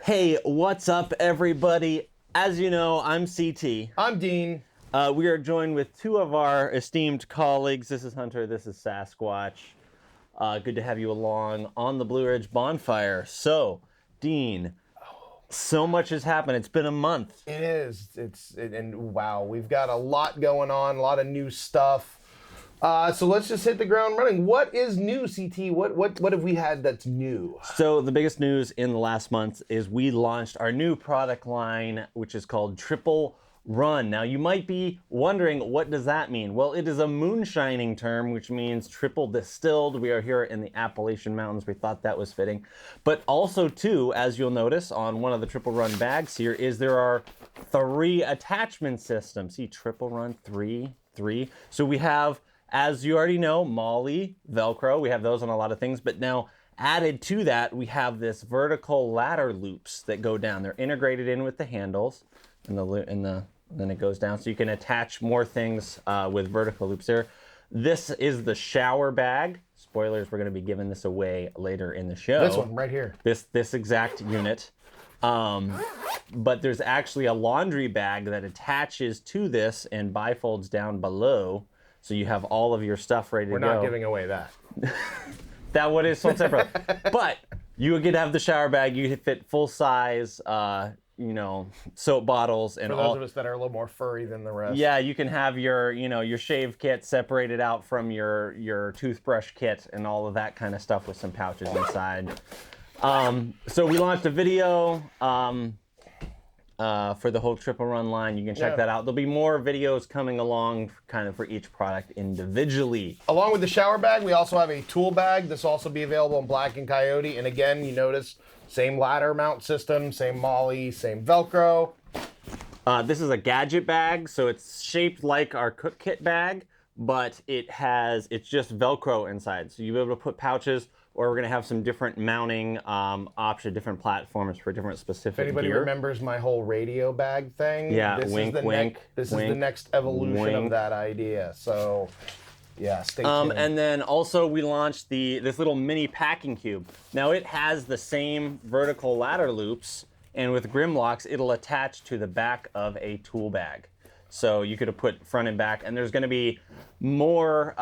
Hey, what's up, everybody? As you know, I'm CT. I'm Dean. We are joined with two of our esteemed colleagues. This is Hunter, this is Sasquatch. Good to have you along on the Blue Ridge Bonfire. So, Dean, so much has happened. It's been a month. It is. And wow, we've got a lot going on, a lot of new stuff. So let's just hit the ground running. What is new, CT? What have we had that's new? So the biggest news in the last month is we launched our new product line, which is called Triple Run. Now you might be wondering, what does that mean? Well, it is a moonshining term, which means triple distilled. We are here in the Appalachian Mountains. We thought that was fitting. But also too, as you'll notice on one of the Triple Run bags here, is there are 3 attachment systems. See, Triple Run, 3. So we have, as you already know, Molly, Velcro, we have those on a lot of things, but now added to that, we have this vertical ladder loops that go down. They're integrated in with the handles, and then it goes down, so you can attach more things with vertical loops there. This is the shower bag. Spoilers, we're gonna be giving this away later in the show. This one right here. This exact unit. But there's actually a laundry bag that attaches to this and bifolds down below. So you have all of your stuff ready to go. We're not giving away that. That one is sold separately. But you could have the shower bag. You could fit full size, soap bottles and For those of us that are a little more furry than the rest. Yeah, you can have your shave kit separated out from your toothbrush kit and all of that kind of stuff with some pouches inside. So we launched a video for the whole Triple Run line. You can check that out. There'll be more videos coming along kind of for each product individually. Along with the shower bag, we also have a tool bag. This will also be available in Black and Coyote. And again, you notice, same ladder mount system, same Molly, same Velcro. This is a gadget bag, so it's shaped like our cook kit bag, but it's just Velcro inside. So you'll be able to put pouches, or we're gonna have some different mounting options, different platforms for different specific If anybody gear. remembers my whole radio bag thing, yeah, this wink, is the wink. This is the next evolution of that idea. So, yeah, stay tuned. And then also we launched this little mini packing cube. Now it has the same vertical ladder loops, and with Grimlocks, it'll attach to the back of a tool bag. So you could have put front and back, and there's gonna be more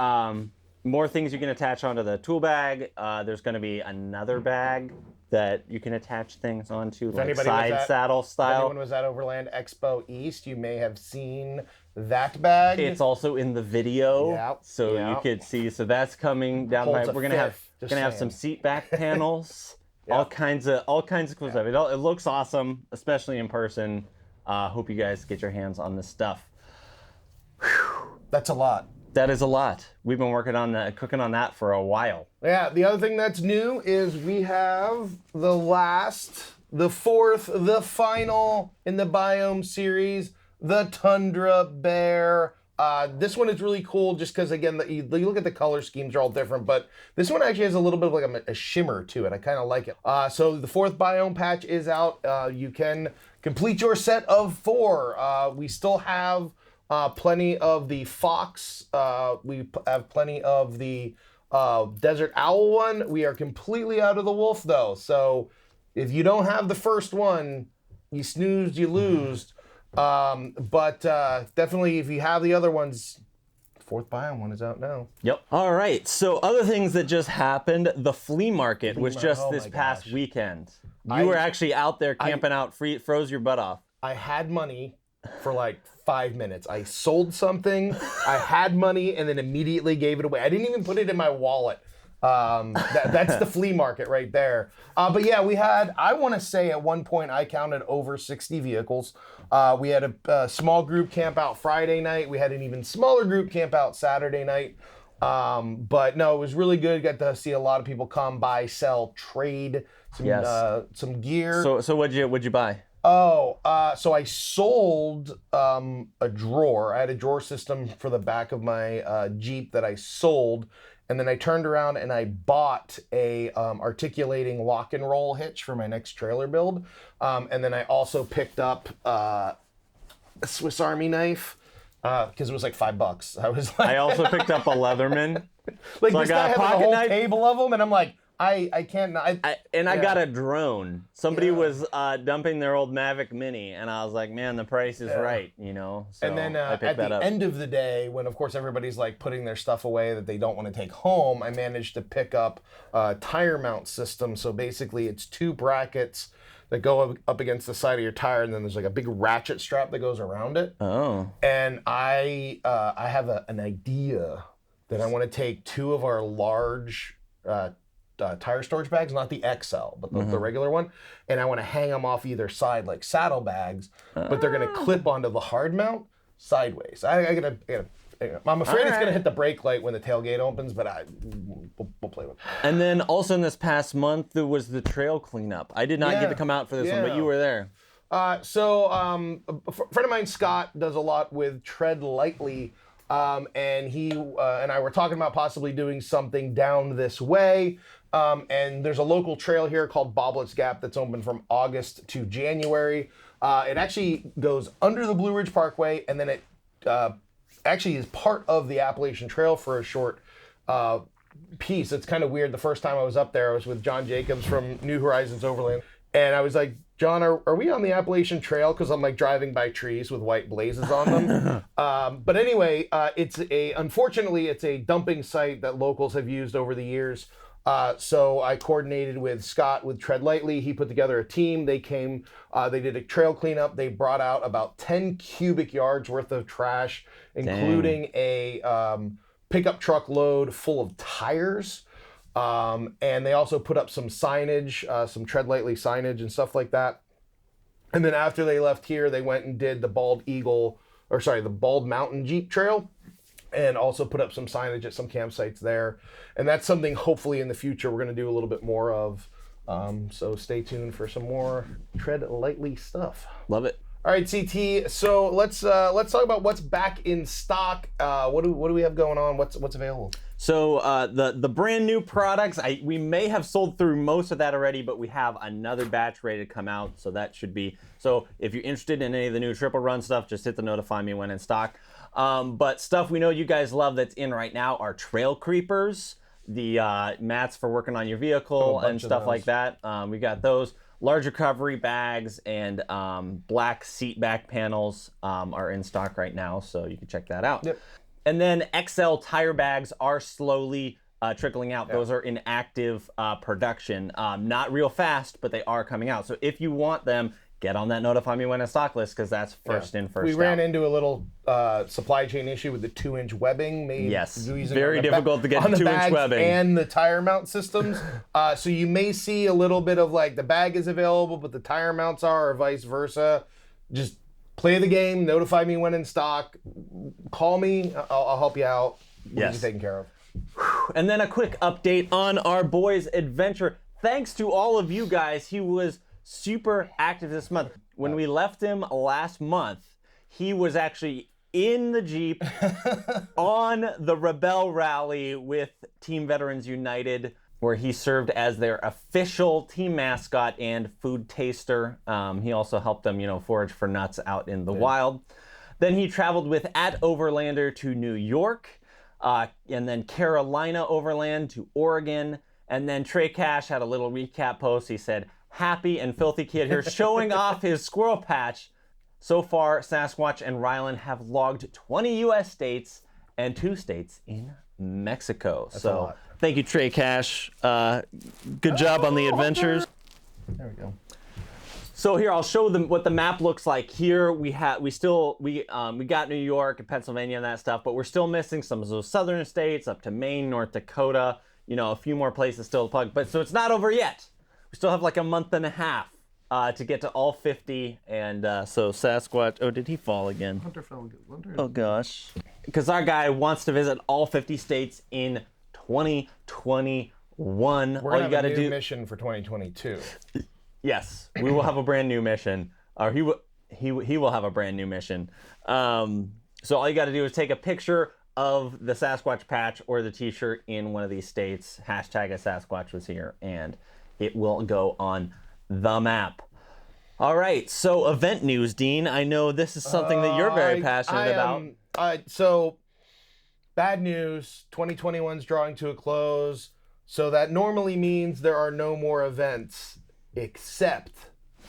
things you can attach onto the tool bag. There's going to be another bag that you can attach things onto, like side saddle style. If anyone was at Overland Expo East, you may have seen that bag. It's also in the video, so you could see. So that's coming down the pipe. We're gonna have some seat back panels, all kinds of cool stuff. It looks awesome, especially in person. Hope you guys get your hands on this stuff. Whew. That's a lot. That is a lot. We've been working on that, cooking on that for a while. Yeah, the other thing that's new is we have the fourth, the final in the Biome series, the Tundra Bear. This one is really cool just because, again, you look at the color schemes are all different, but this one actually has a little bit of like a shimmer to it. I kind of like it. So the 4th Biome patch is out. You can complete your set of 4. We still have plenty of the fox. We have plenty of the desert owl one. We are completely out of the wolf though. So if you don't have the first one, you snoozed, you lose. But definitely if you have the other ones, 4th Biome one is out now. Yep. All right. So other things that just happened, the flea market was just this past weekend. You were actually out there camping out, froze your butt off. I had money for like 5 minutes. I sold something, I had money, and then immediately gave it away. I didn't even put it in my wallet. That's the flea market right there. But yeah, we had, I want to say at one point I counted over 60 vehicles. We had a small group camp out Friday night. We had an even smaller group camp out Saturday night. But no, it was really good. Got to see a lot of people come, buy, sell, trade some gear. So what'd you buy? So I sold a drawer. I had a drawer system for the back of my Jeep that I sold, and then I turned around and I bought a articulating lock and roll hitch for my next trailer build, and then I also picked up a Swiss Army knife because it was like $5. I was like, I also picked up a Leatherman. Like so this guy had like a whole table of them, and I'm like, I can't. I got a drone. Somebody was dumping their old Mavic Mini, and I was like, man, the price is right, you know. So and then I picked at that the up. end of the day, when of course everybody's like putting their stuff away that they don't want to take home, I managed to pick up a tire mount system. So basically, it's 2 brackets that go up against the side of your tire, and then there's like a big ratchet strap that goes around it. Oh. And I have an idea that I want to take 2 of our large tire storage bags, not the XL, but the regular one, and I want to hang them off either side like saddle bags, but they're going to clip onto the hard mount sideways. I'm afraid it's going to hit the brake light when the tailgate opens, but we'll play with it. And then also in this past month, there was the trail cleanup. I did not get to come out for this one, but you were there. A friend of mine, Scott, does a lot with Tread Lightly, and he and I were talking about possibly doing something down this way. And there's a local trail here called Boblett's Gap that's open from August to January. It actually goes under the Blue Ridge Parkway, and then it actually is part of the Appalachian Trail for a short piece. It's kind of weird. The first time I was up there, I was with John Jacobs from New Horizons Overland, and I was like, John, are we on the Appalachian Trail? Because I'm like driving by trees with white blazes on them. But anyway, unfortunately, it's a dumping site that locals have used over the years. So I coordinated with Scott with Tread Lightly. He put together a team. They came, they did a trail cleanup. They brought out about 10 cubic yards worth of trash, including a pickup truck load full of tires. And they also put up some signage, some Tread Lightly signage and stuff like that. And then after they left here, they went and did the the Bald Mountain Jeep Trail, and also put up some signage at some campsites there. And that's something hopefully in the future we're going to do a little bit more of. So stay tuned for some more Tread Lightly stuff. Love it. All right, CT. So let's talk about what's back in stock. What do we have going on? What's available? So the brand new products, we may have sold through most of that already, but we have another batch ready to come out. So that should be. So if you're interested in any of the new triple run stuff, just hit the notify me when in stock. But stuff we know you guys love that's in right now are trail creepers, the mats for working on your vehicle and stuff like that. We got those. Large recovery bags and black seat back panels are in stock right now, so you can check that out. Yep. And then XL tire bags are slowly trickling out. Those are in active production. Not real fast, but they are coming out. So if you want them, get on that notify me when in stock list, because that's first in, first out. We ran into a little supply chain issue with the 2-inch webbing. Very difficult to get 2-inch webbing. And the tire mount systems. So you may see a little bit of like the bag is available, but the tire mounts are, or vice versa. Just play the game, notify me when in stock, call me, I'll help you out. We'll get you taken care of. And then a quick update on our boy's adventure. Thanks to all of you guys, he was super active this month. When we left him last month, he was actually in the Jeep on the Rebel Rally with Team Veterans United, where he served as their official team mascot and food taster. He also helped them, forage for nuts out in the wild. Then he traveled with @Overlander to New York, and then Carolina Overland to Oregon. And then Trey Cash had a little recap post. He said, "Happy and filthy kid here showing off his squirrel patch." So far, Sasquatch and Ryland have logged 20 U.S. states and 2 states in Mexico. That's a lot. Thank you, Trey Cash. Good job on the adventures. There we go. So here, I'll show them what the map looks like. Here we got New York and Pennsylvania and that stuff, but we're still missing some of those southern states up to Maine, North Dakota. A few more places still to plug. But so it's not over yet. We still have like a month and a half to get to all 50. And so Sasquatch, oh, did he fall again? Hunter fell again. Oh gosh. Because our guy wants to visit all 50 states in 2021. We're going to have a new mission for 2022. Yes, we will have a brand new mission. Or he will have a brand new mission. So all you got to do is take a picture of the Sasquatch patch or the t-shirt in one of these states, hashtag a Sasquatch Was Here, and it will go on the map. All right, so event news, Dean. I know this is something that you're very passionate about. So, bad news. 2021's drawing to a close. So that normally means there are no more events, except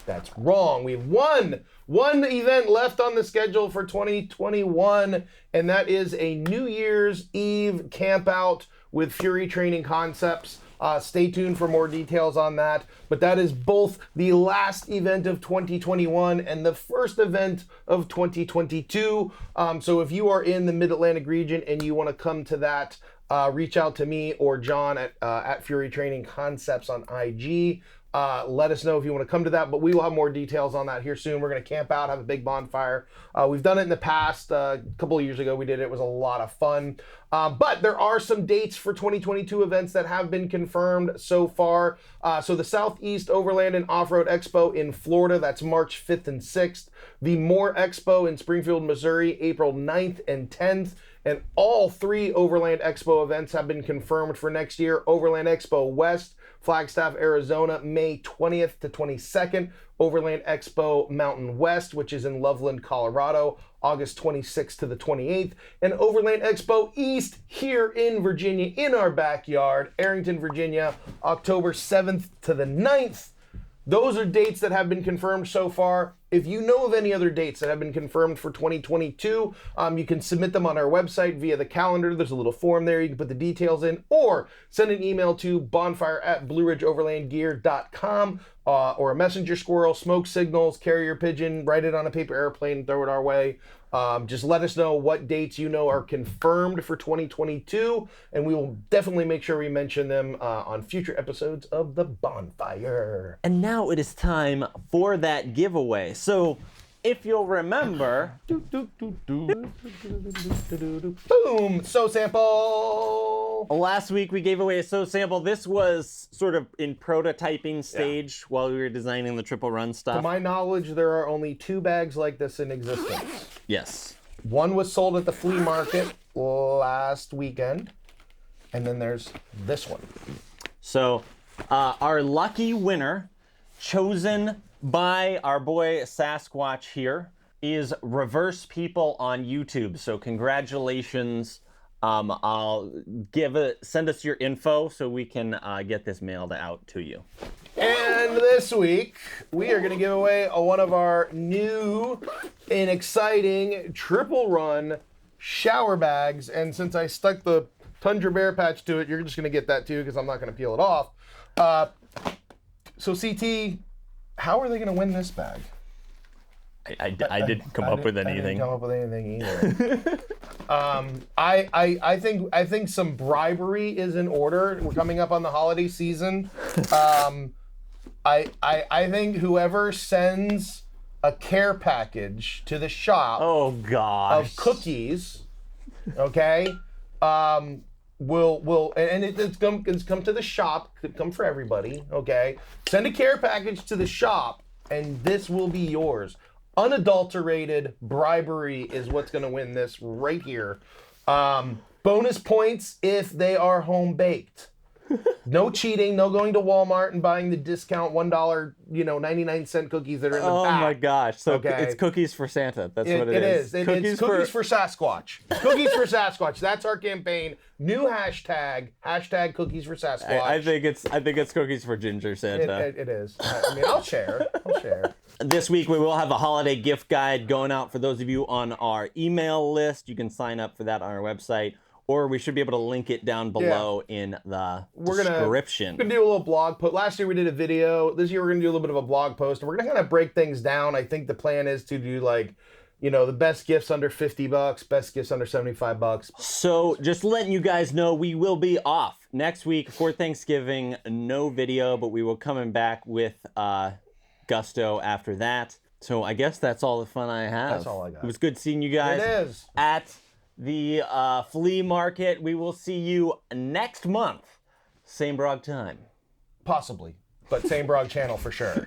that's wrong. We have one event left on the schedule for 2021, and that is a New Year's Eve campout with Fury Training Concepts. Stay tuned for more details on that. But that is both the last event of 2021 and the first event of 2022. So if you are in the Mid-Atlantic region and you want to come to that, reach out to me or John at Fury Training Concepts on IG. Let us know if you want to come to that, but we will have more details on that here soon. We're going to camp out, have a big bonfire. We've done it in the past. A couple of years ago we did it. It was a lot of fun. But there are some dates for 2022 events that have been confirmed so far. So the Southeast Overland and Off-Road Expo in Florida, that's March 5th and 6th. The More Expo in Springfield, Missouri, April 9th and 10th. And all 3 Overland Expo events have been confirmed for next year. Overland Expo West, Flagstaff, Arizona, May 20th to 22nd. Overland Expo Mountain West, which is in Loveland, Colorado, August 26th to the 28th. And Overland Expo East here in Virginia, in our backyard, Arrington, Virginia, October 7th to the 9th. Those are dates that have been confirmed so far. If you know of any other dates that have been confirmed for 2022, you can submit them on our website via the calendar. There's a little form there. You can put the details in, or send an email to bonfire@blueridgeoverlandgear.com, or a messenger squirrel, smoke signals, carrier pigeon, write it on a paper airplane, throw it our way. Just let us know what dates you know are confirmed for 2022, and we will definitely make sure we mention them on future episodes of the Bonfire. And now it is time for that giveaway. So, if you'll remember, boom, so sample. last week we gave away a So Sample. This was sort of in prototyping stage while we were designing the triple run stuff. To my knowledge, there are only 2 bags like this in existence. Yes. One was sold at the flea market last weekend, and then there's this one. So, our lucky winner, chosen by our boy Sasquatch here, is Reverse People on YouTube. So congratulations. I'll send us your info so we can get this mailed out to you. And this week, we are going to give away one of our new and exciting triple run shower bags. And since I stuck the Tundra Bear patch to it, you're just going to get that too, because I'm not going to peel it off. So CT, how are they going to win this bag? I didn't come up with anything. I didn't come up with anything either. I think some bribery is in order. We're coming up on the holiday season. I think whoever sends a care package to the shop of cookies, okay, will and it's come to the shop, could come for everybody, okay? Send a care package to the shop and this will be yours. Unadulterated bribery is what's going to win this right here. Bonus points if they are home baked. No cheating, no going to Walmart and buying the discount $1, 99-cent cookies that are in the back. Oh my gosh. So it's cookies for Santa. That's what it is. It's cookies for Sasquatch. Cookies for Sasquatch. That's our campaign. New hashtag cookies for Sasquatch. I think it's cookies for Ginger Santa. It is. I mean, I'll share. This week we will have a holiday gift guide going out for those of you on our email list. You can sign up for that on our website, or we should be able to link it down below in the description. We're gonna do a little blog post. Last year we did a video. This year we're gonna do a little bit of a blog post, and we're gonna kind of break things down. I think the plan is to do the best gifts under $50, best gifts under $75. So just letting you guys know, we will be off next week for Thanksgiving. No video, but we will coming back with gusto after that. So I guess that's all the fun I have. That's all I got. It was good seeing you guys. It is. At the flea market. We will see you next month. Same Brog time. Possibly, but same Brog channel for sure.